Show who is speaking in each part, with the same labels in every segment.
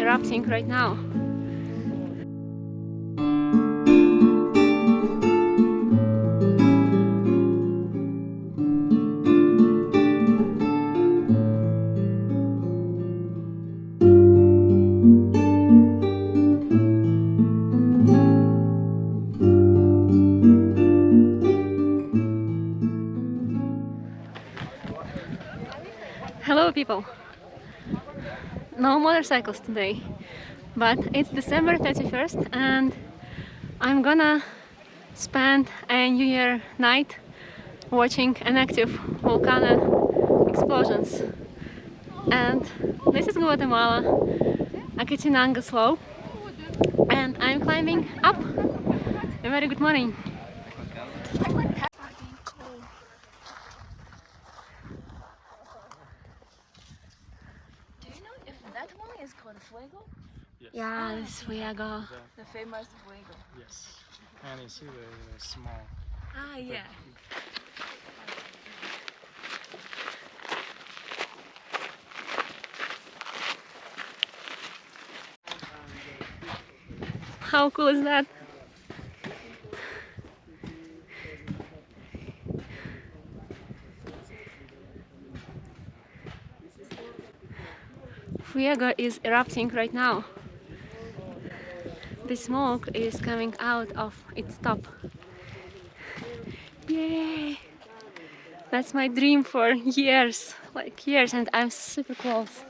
Speaker 1: erupting right now. Hello people! No motorcycles today, but it's December 31st and I'm gonna spend a New Year night watching an active volcano explosions. And this is Guatemala, Acatenango slope, and I'm climbing up. A very good morning.
Speaker 2: That one is called Fuego?
Speaker 1: Yes. Yeah, this is Fuego.
Speaker 2: The famous Fuego.
Speaker 3: Yes. And you see the small.
Speaker 2: Ah, yeah.
Speaker 1: How cool is that? Fuego is erupting right now. The smoke is coming out of its top. Yay! That's my dream for years, like years, and I'm super close.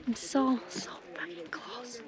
Speaker 1: I'm so fucking close.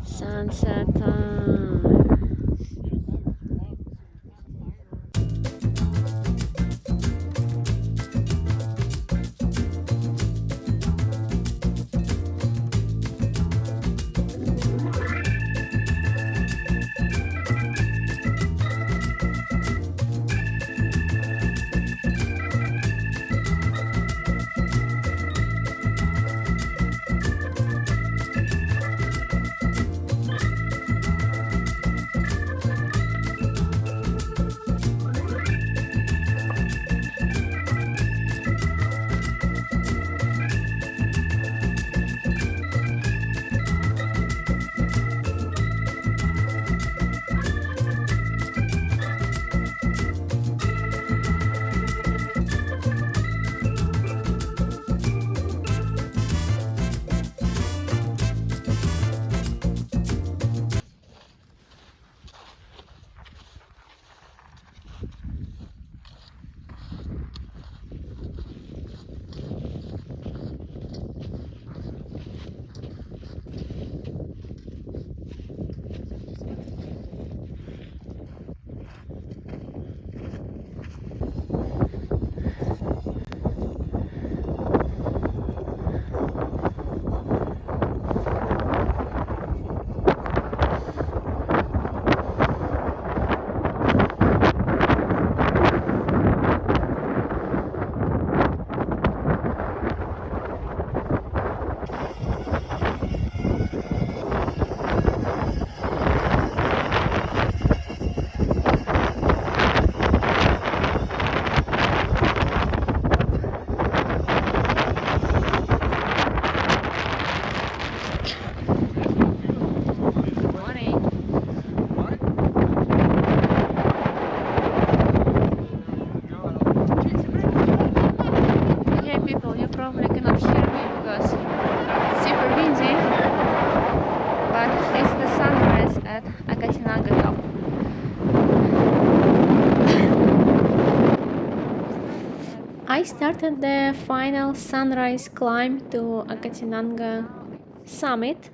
Speaker 1: Sunset time. started the final sunrise climb to Acatenango summit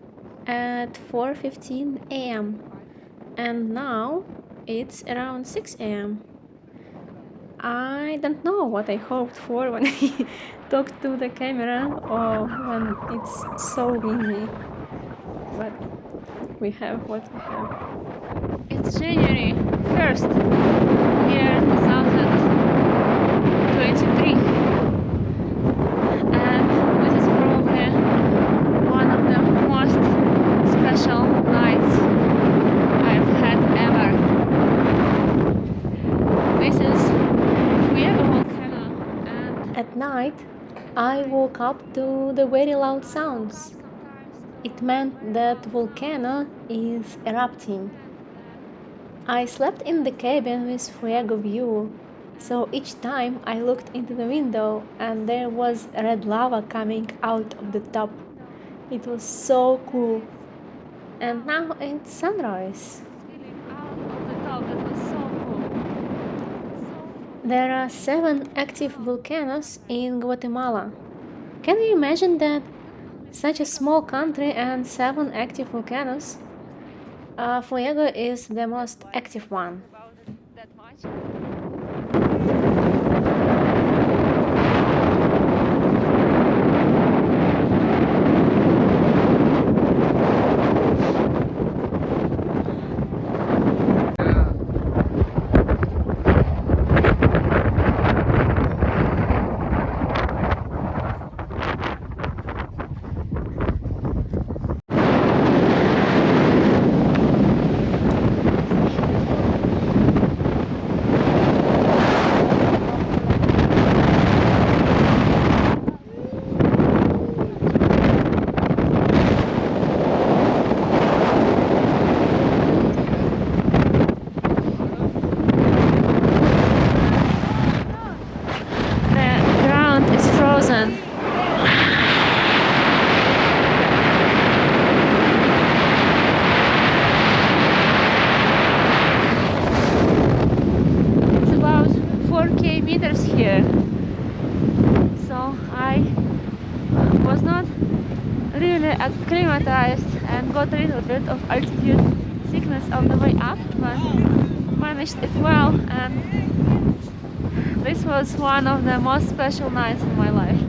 Speaker 1: at 4:15 a.m. and now it's around 6 a.m. I don't know what I hoped for when I talked to the camera or when it's so windy, but we have what we have. It's January 1st, year 2023, and this is probably one of the most special nights I've had ever. This is Fuego volcano, and at night I woke up to the very loud sounds. It meant that Volcano is erupting. I slept in the cabin with Fuego view, so each time I looked into the window and there was red lava coming out of the top. It was so cool. And now it's sunrise. There are 7 active volcanoes in Guatemala. Can you imagine that? Such a small country and 7 active volcanoes. Fuego is the most active one. Frozen. It's about 4K meters here, so I was not really acclimatized and got a little bit of altitude sickness on the way up, but managed it well, and this was one of the most special nights in my life,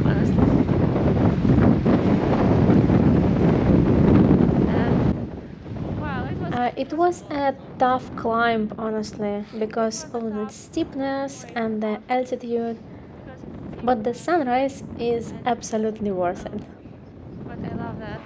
Speaker 1: honestly. It was a tough climb, honestly, because of the steepness and the altitude, but the sunrise is absolutely worth it. But I love that.